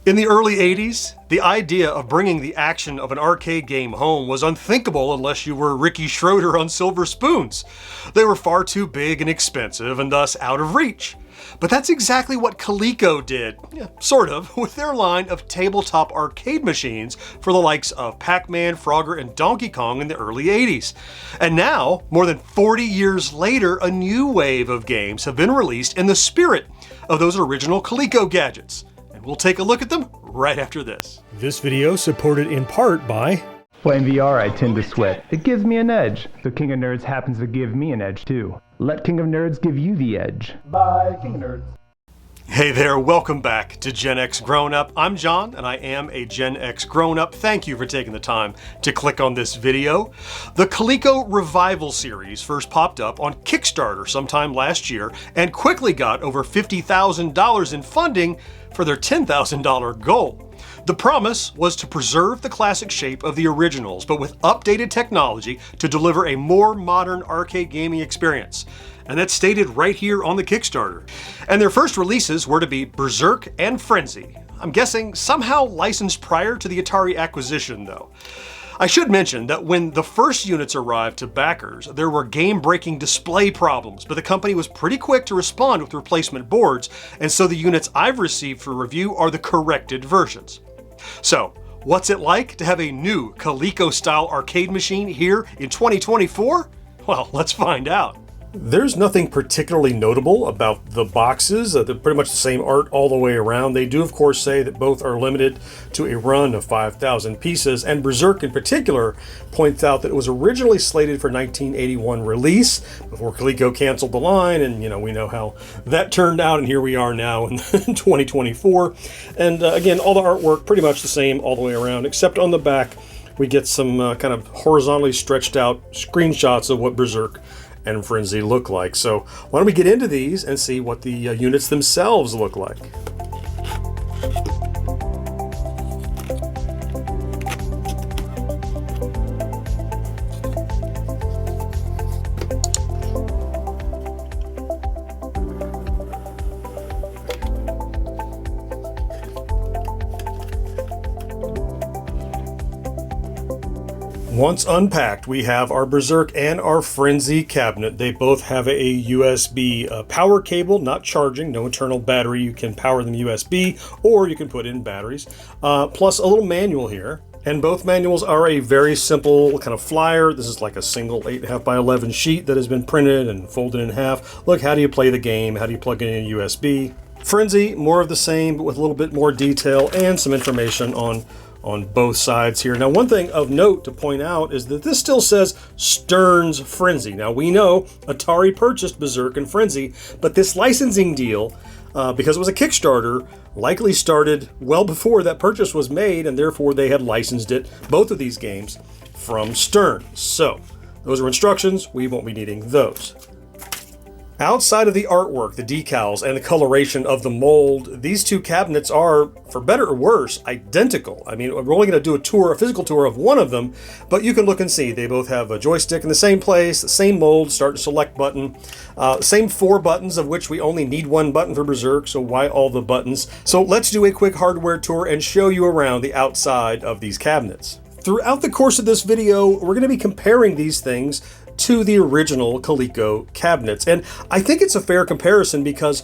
In the early 80s, the idea of bringing the action of an arcade game home was unthinkable unless you were Ricky Schroder on silver spoons. They were far too big and expensive and thus out of reach. But that's exactly what Coleco did, sort of, with their line of tabletop arcade machines for the likes of Pac-Man, Frogger, and Donkey Kong in the early 80s. And now, more than 40 years later, a new wave of games have been released in the spirit of those original Coleco gadgets. We'll take a look at them right after this. This video supported in part by... Playing VR, I tend to sweat. It gives me an edge. So King of Nerds happens to give me an edge too. Let King of Nerds give you the edge. Bye, King of Nerds. Hey there, welcome back to GenXGrownUp. I'm John, and I am a GenXGrownUp. Thank you for taking the time to click on this video. The Coleco Revival series first popped up on Kickstarter sometime last year and quickly got over $50,000 in funding for their $10,000 goal. The promise was to preserve the classic shape of the originals, but with updated technology to deliver a more modern arcade gaming experience. And that's stated right here on the Kickstarter. And their first releases were to be Berzerk and Frenzy. I'm guessing somehow licensed prior to the Atari acquisition though. I should mention that when the first units arrived to backers, there were game-breaking display problems, but the company was pretty quick to respond with replacement boards, and so the units I've received for review are the corrected versions. So, what's it like to have a new Coleco-style arcade machine here in 2024? Well, let's find out. There's nothing particularly notable about the boxes. They're pretty much the same art all the way around. They do, of course, say that both are limited to a run of 5,000 pieces, and Berzerk in particular points out that it was originally slated for 1981 release before Coleco canceled the line, and we know how that turned out, and here we are now in 2024. And again, all the artwork pretty much the same all the way around, except on the back we get some kind of horizontally stretched out screenshots of what Berzerk and Frenzy look like. So why don't we get into these and see what the units themselves look like. Once unpacked, we have our Berzerk and our Frenzy cabinet. They both have a USB power cable, not charging, no internal battery. You can power them USB, or you can put in batteries, plus a little manual here. And both manuals are a very simple kind of flyer. This is like a single 8.5 by 11 sheet that has been printed and folded in half. Look, how do you play the game? How do you plug it in USB? Frenzy, more of the same, but with a little bit more detail and some information on both sides here. Now, one thing of note to point out is that this still says Stern's Frenzy. Now, we know Atari purchased Berzerk and Frenzy, but this licensing deal, because it was a Kickstarter, likely started well before that purchase was made, and therefore they had licensed it, both of these games, from Stern. So, those are instructions. We won't be needing those. Outside of the artwork, the decals, and the coloration of the mold, these two cabinets are, for better or worse, identical. I mean, we're only going to do a physical tour of one of them, but you can look and see they both have a joystick in the same place, the same mold, start and select button, same 4 buttons, of which we only need 1 button for Berzerk, so why all the buttons? So let's do a quick hardware tour and show you around the outside of these cabinets. Throughout the course of this video, we're going to be comparing these things to the original Coleco cabinets. And I think it's a fair comparison because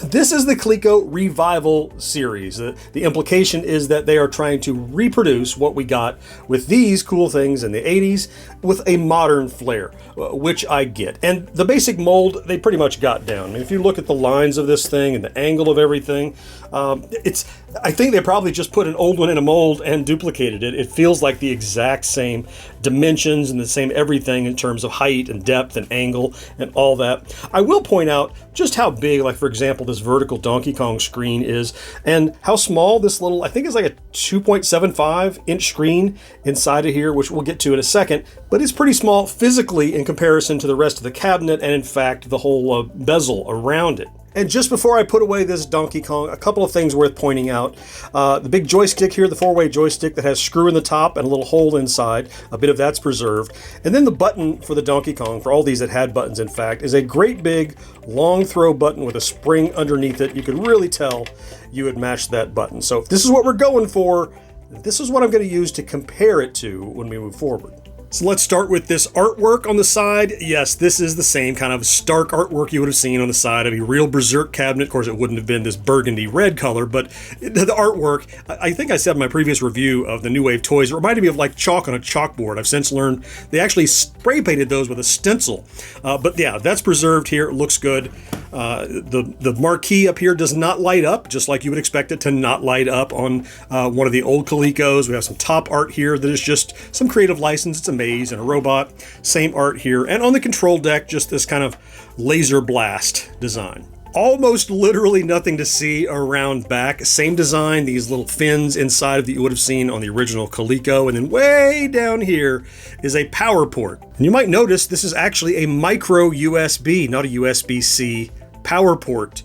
this is the Coleco Revival series. The implication is that they are trying to reproduce what we got with these cool things in the 80s with a modern flair, which I get. And the basic mold, they pretty much got down. I mean, if you look at the lines of this thing and the angle of everything, I think they probably just put an old one in a mold and duplicated it. It feels like the exact same dimensions and the same everything in terms of height and depth and angle and all that. I will point out just how big, like for example, this vertical Donkey Kong screen is, and how small this little, I think it's like a 2.75 inch screen inside of here, which we'll get to in a second, but it's pretty small physically in comparison to the rest of the cabinet and in fact the whole bezel around it. And just before I put away this Donkey Kong, a couple of things worth pointing out. The big joystick here, the 4-way joystick that has screw in the top and a little hole inside, a bit of that's preserved. And then the button for the Donkey Kong, for all these that had buttons in fact, is a great big long throw button with a spring underneath it. You can really tell you would match that button. So if this is what we're going for, this is what I'm going to use to compare it to when we move forward. So let's start with this artwork on the side. Yes, this is the same kind of stark artwork you would have seen on the side of a real Berzerk cabinet. Of course, it wouldn't have been this burgundy red color, but the artwork, I think I said in my previous review of the New Wave toys, it reminded me of like chalk on a chalkboard. I've since learned they actually spray painted those with a stencil. But yeah, that's preserved here. It looks good. The marquee up here does not light up, just like you would expect it to not light up on one of the old Colecos. We have some top art here that is just some creative license. It's a maze and a robot. Same art here. And on the control deck, just this kind of laser blast design. Almost literally nothing to see around back. Same design, these little fins inside of that you would have seen on the original Coleco. And then way down here is a power port. And you might notice this is actually a micro USB, not a USB-C power port.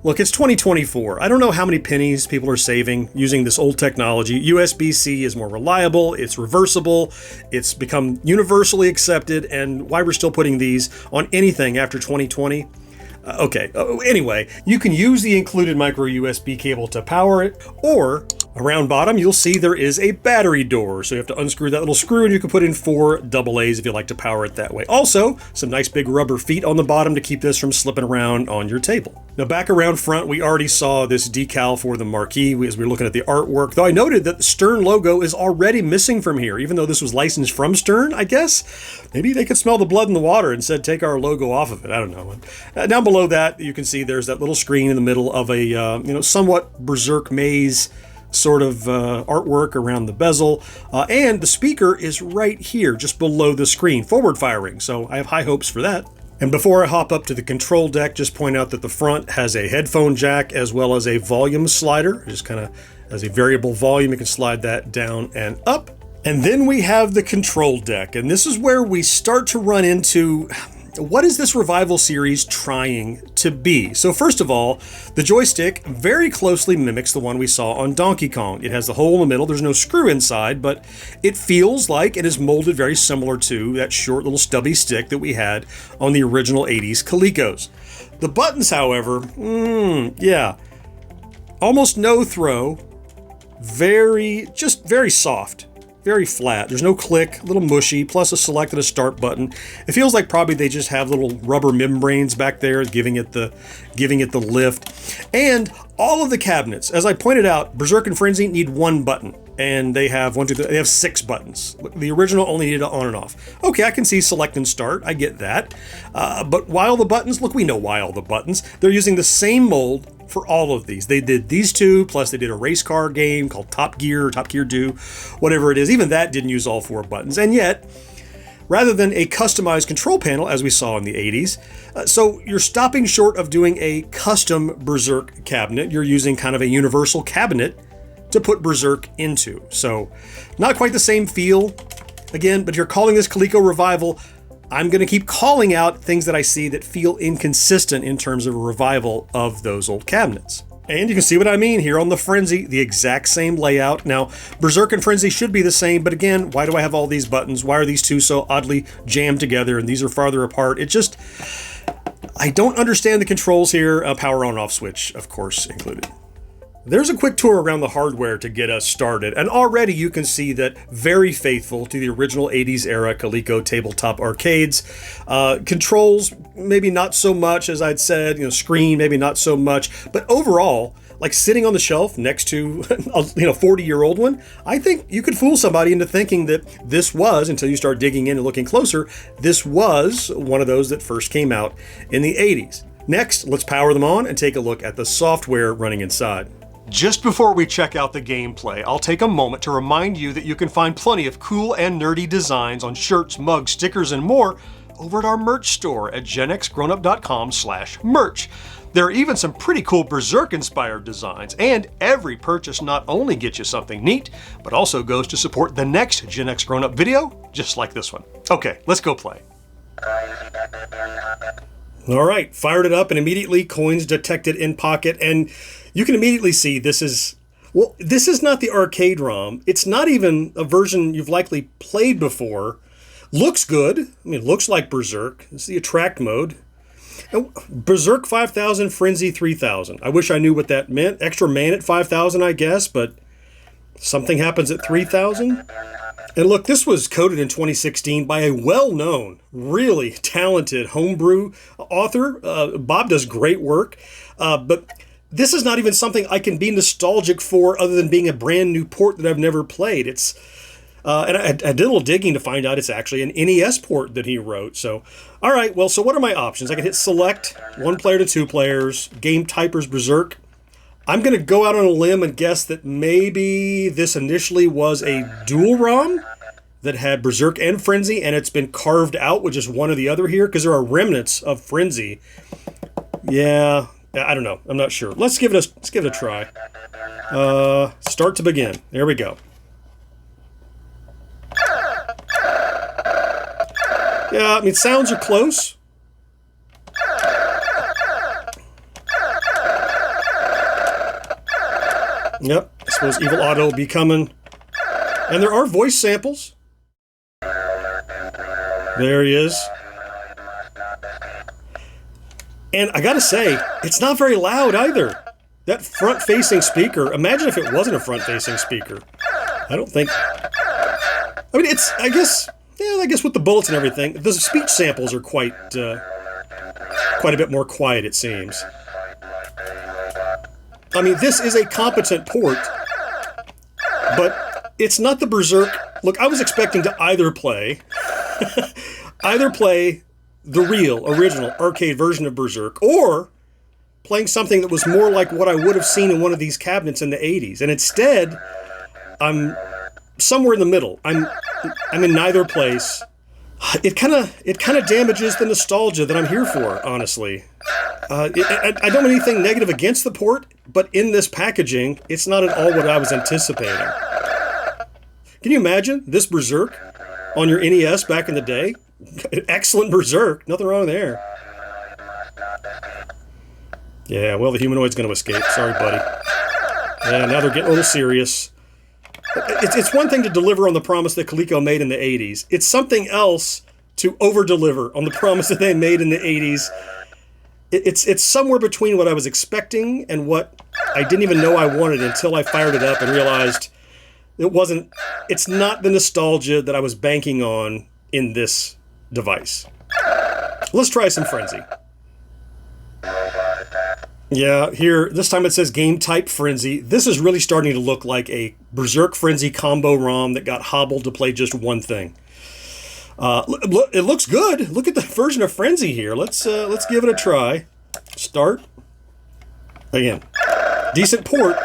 Look, it's 2024. I don't know how many pennies people are saving using this old technology. USB-C is more reliable, it's reversible, it's become universally accepted, and why we're still putting these on anything after 2020? Anyway, you can use the included micro USB cable to power it, or around bottom you'll see there is a battery door, so you have to unscrew that little screw and you can put in 4 AA's if you like to power it that way. Also, some nice big rubber feet on the bottom to keep this from slipping around on your table. Now back around front, we already saw this decal for the marquee as we were looking at the artwork, though I noted that the Stern logo is already missing from here, even though this was licensed from Stern, I guess. Maybe they could smell the blood in the water and said, take our logo off of it. I don't know. Down below that, you can see there's that little screen in the middle of a somewhat Berzerk maze sort of artwork around the bezel, and the speaker is right here, just below the screen, forward firing, so I have high hopes for that. And before I hop up to the control deck, just point out that the front has a headphone jack as well as a volume slider, just kind of as a variable volume. You can slide that down and up. And then we have the control deck, and this is where we start to run into what is this Revival series trying to be? So first of all, the joystick very closely mimics the one we saw on Donkey Kong. It has the hole in the middle, there's no screw inside, but it feels like it is molded very similar to that short little stubby stick that we had on the original 80s Colecos. The buttons, however, yeah, almost no throw, very soft. Very flat. There's no click, a little mushy, plus a select and a start button. It feels like probably they just have little rubber membranes back there giving it the lift. And all of the cabinets, as I pointed out, Berzerk and Frenzy need 1 button. And they have they have 6 buttons. The original only needed on and off. Okay, I can see select and start, I get that. But why all the buttons? Look, we know why all the buttons. They're using the same mold for all of these. They did these 2, plus they did a race car game called Top Gear 2, whatever it is. Even that didn't use all 4 buttons. And yet, rather than a customized control panel, as we saw in the 80s, so you're stopping short of doing a custom Berzerk cabinet. You're using kind of a universal cabinet to put Berzerk into. So, not quite the same feel, again, but you're calling this Coleco Revival. I'm going to keep calling out things that I see that feel inconsistent in terms of a revival of those old cabinets. And you can see what I mean here on the Frenzy, the exact same layout. Now, Berzerk and Frenzy should be the same, but again, why do I have all these buttons? Why are these 2 so oddly jammed together and these are farther apart? It just, I don't understand the controls here. A power on-off switch, of course, included. There's a quick tour around the hardware to get us started, and already you can see that very faithful to the original 80s era Coleco tabletop arcades. Controls, maybe not so much as I'd said, screen, maybe not so much, but overall, like sitting on the shelf next to a 40-year-old one, I think you could fool somebody into thinking that this was, until you start digging in and looking closer, this was one of those that first came out in the 80s. Next, let's power them on and take a look at the software running inside. Just before we check out the gameplay, I'll take a moment to remind you that you can find plenty of cool and nerdy designs on shirts, mugs, stickers, and more over at our merch store at GenXGrownUp.com/merch. There are even some pretty cool Berzerk-inspired designs, and every purchase not only gets you something neat, but also goes to support the next GenXGrownUp video, just like this one. Okay, let's go play. All right, fired it up and immediately coins detected in pocket. And you can immediately see this is not the arcade ROM. It's not even a version you've likely played before. Looks good. I mean, it looks like Berzerk. This is the attract mode. And Berzerk 5000, Frenzy 3000. I wish I knew what that meant. Extra man at 5000, I guess, but something happens at 3000. And look, this was coded in 2016 by a well-known, really talented homebrew author. Bob does great work, but this is not even something I can be nostalgic for other than being a brand new port that I've never played. It's and I did a little digging to find out it's actually an NES port that he wrote. So, all right, well, so what are my options? I can hit select, 1 player to 2 players, game type is Berzerk. I'm going to go out on a limb and guess that maybe this initially was a dual ROM that had Berzerk and Frenzy, and it's been carved out with just one or the other here, because there are remnants of Frenzy. Yeah, I don't know. I'm not sure. Let's give it a try. Start to begin. There we go. Yeah, I mean, sounds are close. Yep, I suppose Evil Otto will be coming. And there are voice samples. There he is. And I gotta say, it's not very loud either. That front-facing speaker, imagine if it wasn't a front-facing speaker. I don't think... I mean, it's, I guess with the bullets and everything, the speech samples are quite a bit more quiet, it seems. I mean, this is a competent port, but it's not the Berzerk. Look, I was expecting to either play the real, original arcade version of Berzerk, or playing something that was more like what I would have seen in one of these cabinets in the 80s. And instead, I'm somewhere in the middle. I'm in neither place. It kind of damages the nostalgia that I'm here for, honestly. I don't have anything negative against the port, but in this packaging, it's not at all what I was anticipating. Can you imagine this Berzerk on your NES back in the day? Excellent Berzerk, nothing wrong there. Yeah, well, the humanoid's going to escape. Sorry, buddy. Yeah, now they're getting a little serious. It's one thing to deliver on the promise that Coleco made in the 80s. It's something else to over-deliver on the promise that they made in the 80s. It's somewhere between what I was expecting and what I didn't even know I wanted until I fired it up and realized it's not the nostalgia that I was banking on in this device. Let's try some Frenzy. Yeah, here, this time it says game type Frenzy. This is really starting to look like a Berzerk Frenzy combo ROM that got hobbled to play just one thing. It looks good. Look at the version of Frenzy here. Let's give it a try. Start. Again, decent port.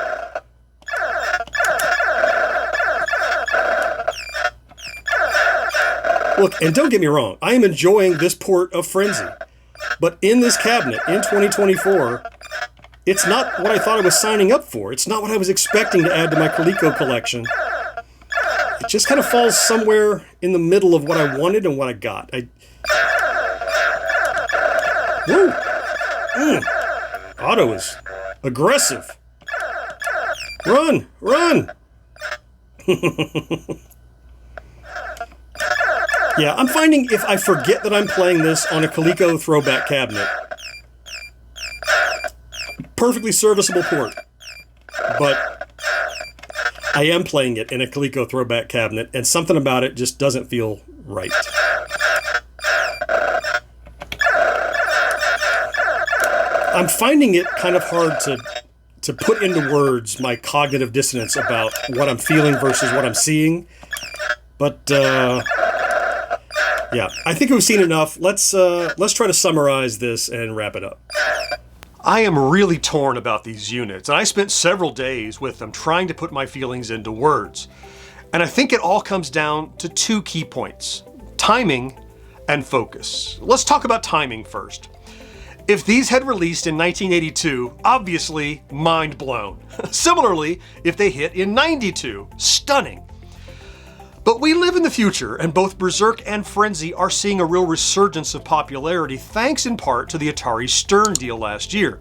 Look, and don't get me wrong, I am enjoying this port of Frenzy. But in this cabinet, in 2024, it's not what I thought I was signing up for. It's not what I was expecting to add to my Coleco collection. It just kind of falls somewhere in the middle of what I wanted and what I got. Woo! Otto is aggressive. Run! Run! Yeah, I'm finding if I forget that I'm playing this on a Coleco throwback cabinet, perfectly serviceable port, but I am playing it in a Coleco throwback cabinet, and something about it just doesn't feel right. I'm finding it kind of hard to put into words my cognitive dissonance about what I'm feeling versus what I'm seeing, but yeah, I think we've seen enough. Let's try to summarize this and wrap it up. I am really torn about these units, and I spent several days with them trying to put my feelings into words. And I think it all comes down to 2 key points: timing and focus. Let's talk about timing first. If these had released in 1982, obviously mind blown. Similarly, if they hit in 92, stunning. But we live in the future, and both Berzerk and Frenzy are seeing a real resurgence of popularity thanks in part to the Atari Stern deal last year.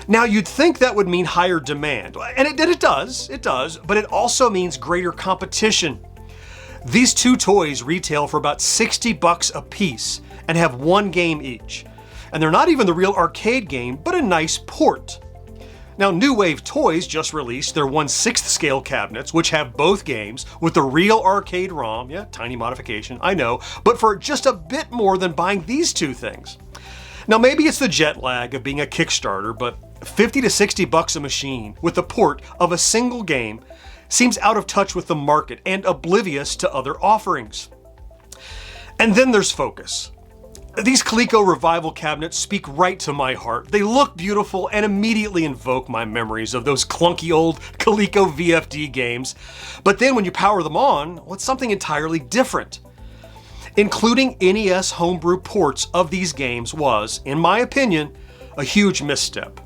Now you'd think that would mean higher demand, and it does, but it also means greater competition. These two toys retail for about $60 a piece and have one game each. And they're not even the real arcade game, but a nice port. Now, New Wave Toys just released their 1/6 scale cabinets, which have both games with the real arcade ROM. Yeah, tiny modification, I know, but for just a bit more than buying these two things. Now, maybe it's the jet lag of being a Kickstarter, but $50 to $60 a machine with the port of a single game seems out of touch with the market and oblivious to other offerings. And then there's focus. These Coleco Revival cabinets speak right to my heart. They look beautiful and immediately invoke my memories of those clunky old Coleco VFD games. But then when you power them on, well, it's something entirely different. Including NES homebrew ports of these games was, in my opinion, a huge misstep.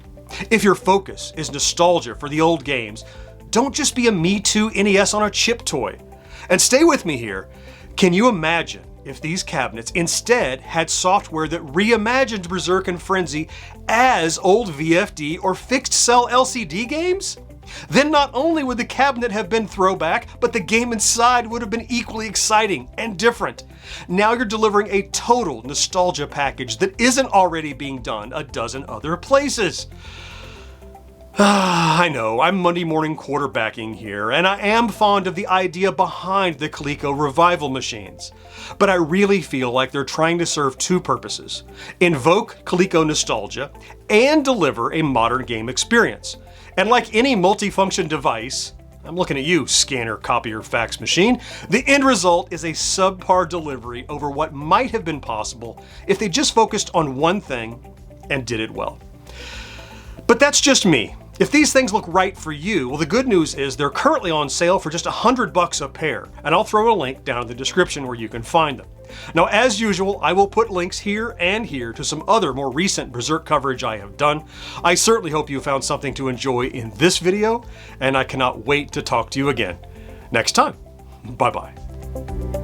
If your focus is nostalgia for the old games, don't just be a Me Too NES on a chip toy. And stay with me here. Can you imagine if these cabinets instead had software that reimagined Berzerk and Frenzy as old VFD or fixed cell LCD games? Then not only would the cabinet have been throwback, but the game inside would have been equally exciting and different. Now you're delivering a total nostalgia package that isn't already being done a dozen other places. I know, I'm Monday morning quarterbacking here, and I am fond of the idea behind the Coleco Revival machines. But I really feel like they're trying to serve two purposes: invoke Coleco nostalgia and deliver a modern game experience. And like any multifunction device, I'm looking at you, scanner, copier, fax machine, the end result is a subpar delivery over what might have been possible if they just focused on one thing and did it well. But that's just me. If these things look right for you, well, the good news is they're currently on sale for just $100 a pair, and I'll throw a link down in the description where you can find them. Now, as usual, I will put links here and here to some other more recent Berzerk coverage I have done. I certainly hope you found something to enjoy in this video, and I cannot wait to talk to you again next time. Bye-bye.